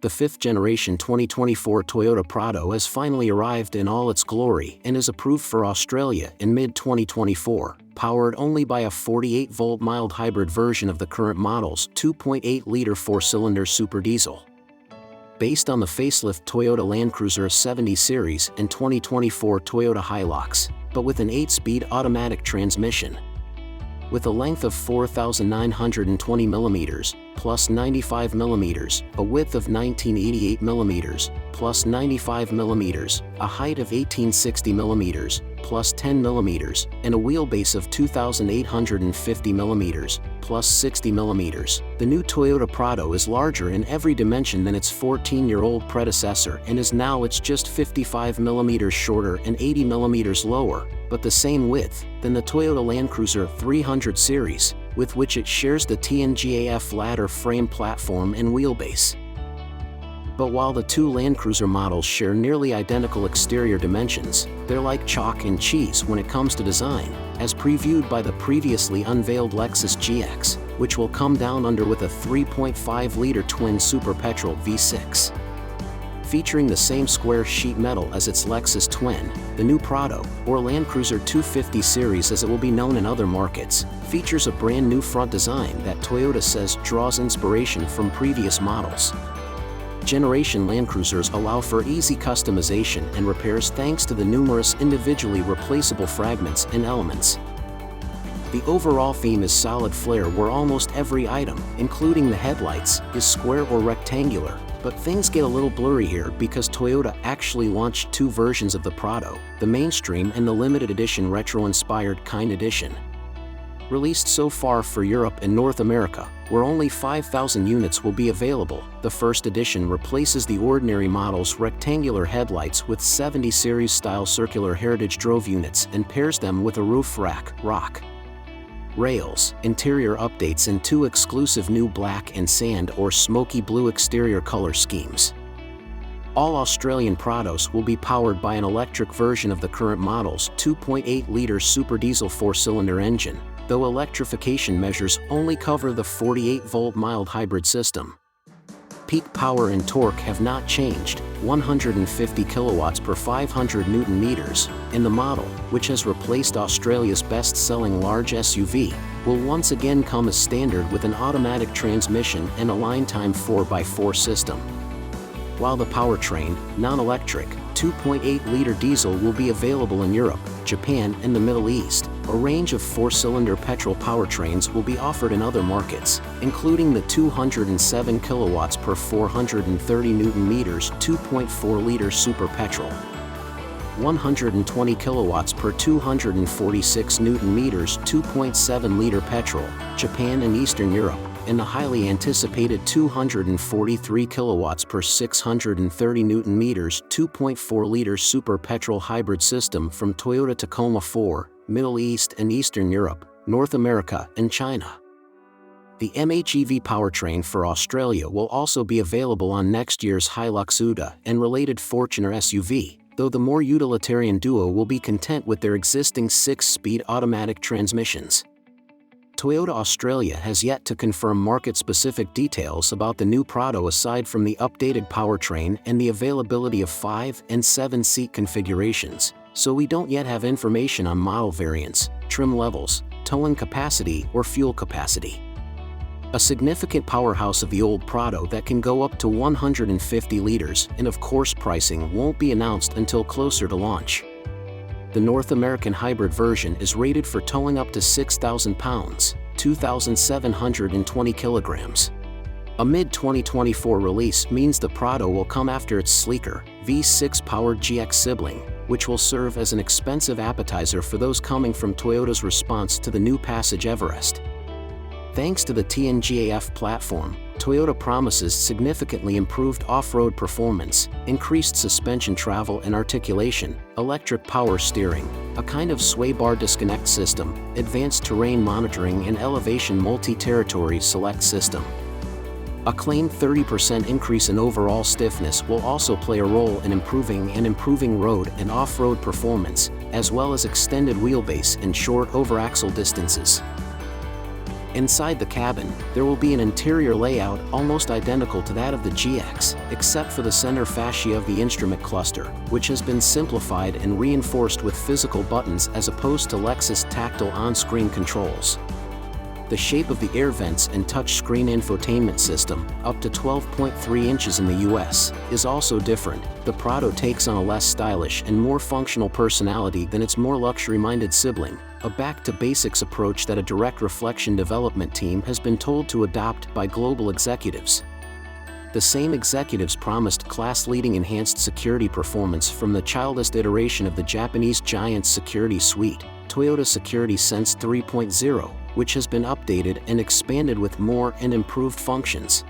The 5th generation 2024 Toyota Prado has finally arrived in all its glory and is approved for Australia in mid-2024, powered only by a 48-volt mild hybrid version of the current model's 2.8-liter 4-cylinder super diesel. Based on the facelift Toyota Land Cruiser 70 series and 2024 Toyota Hilux, but with an 8-speed automatic transmission. With a length of 4,920 mm, plus 95 mm, a width of 1988 mm, plus 95 mm, a height of 1860 mm, plus 10 mm, and a wheelbase of 2,850 mm, plus 60 mm. The new Toyota Prado is larger in every dimension than its 14-year-old predecessor and is now just 55 mm shorter and 80 mm lower, but the same width, than the Toyota Land Cruiser 300 series, with which it shares the TNGAF ladder frame platform and wheelbase. But while the two Land Cruiser models share nearly identical exterior dimensions, they're like chalk and cheese when it comes to design, as previewed by the previously unveiled Lexus GX, which will come down under with a 3.5-liter twin super petrol V6. Featuring the same square sheet metal as its Lexus twin, the new Prado, or Land Cruiser 250 series as it will be known in other markets, features a brand new front design that Toyota says draws inspiration from previous models. Generation Land Cruisers allow for easy customization and repairs thanks to the numerous individually replaceable fragments and elements. The overall theme is solid flare where almost every item, including the headlights, is square or rectangular, but things get a little blurry here because Toyota actually launched two versions of the Prado, the mainstream and the limited edition retro-inspired Kind Edition. Released so far for Europe and North America, where only 5,000 units will be available, the first edition replaces the ordinary model's rectangular headlights with 70 series style circular heritage drove units and pairs them with a roof rack, rock rails, interior updates and two exclusive new black and sand or smoky blue exterior color schemes. All Australian Prados will be powered by an electric version of the current model's 2.8-liter super diesel 4-cylinder engine, though electrification measures only cover the 48-volt mild hybrid system. Peak power and torque have not changed, 150 kilowatts per 500 Newton meters, and the model, which has replaced Australia's best-selling large SUV, will once again come as standard with an automatic transmission and a line-time 4x4 system. While the powertrain, non-electric, 2.8-liter diesel will be available in Europe, Japan and the Middle East, a range of 4-cylinder petrol powertrains will be offered in other markets, including the 207 kilowatts per 430 Newton meters 2.4-liter super petrol, 120 kilowatts per 246 Newton meters 2.7-liter petrol, Japan and Eastern Europe, and the highly anticipated 243 kilowatts per 630 Newton meters 2.4-liter super petrol hybrid system from Toyota Tacoma 4, Middle East and Eastern Europe, North America and China. The MHEV powertrain for Australia will also be available on next year's Hilux Uda and related Fortuner SUV, though the more utilitarian duo will be content with their existing 6-speed automatic transmissions. Toyota Australia has yet to confirm market-specific details about the new Prado aside from the updated powertrain and the availability of 5- and 7-seat configurations, so we don't yet have information on model variants, trim levels, towing capacity or fuel capacity. A significant powerhouse of the old Prado that can go up to 150 liters, and of course pricing won't be announced until closer to launch. The North American hybrid version is rated for towing up to 6,000 pounds, 2,720 kilograms. A mid-2024 release means the Prado will come after its sleeker, V6-powered GX sibling, which will serve as an expensive appetizer for those coming from Toyota's response to the new Passage Everest. Thanks to the TNGAF platform, Toyota promises significantly improved off-road performance, increased suspension travel and articulation, electric power steering, a kind of sway bar disconnect system, advanced terrain monitoring and elevation multi-territory select system. A claimed 30% increase in overall stiffness will also play a role in improving road and off-road performance, as well as extended wheelbase and short over-axle distances. Inside the cabin, there will be an interior layout almost identical to that of the GX, except for the center fascia of the instrument cluster, which has been simplified and reinforced with physical buttons as opposed to Lexus tactile on-screen controls. The shape of the air vents and touchscreen infotainment system, up to 12.3 inches in the US, is also different. The Prado takes on a less stylish and more functional personality than its more luxury-minded sibling, a back-to-basics approach that a direct reflection development team has been told to adopt by global executives. The same executives promised class-leading enhanced security performance from the childest iteration of the Japanese giant's security suite, Toyota Security Sense 3.0, which has been updated and expanded with more and improved functions.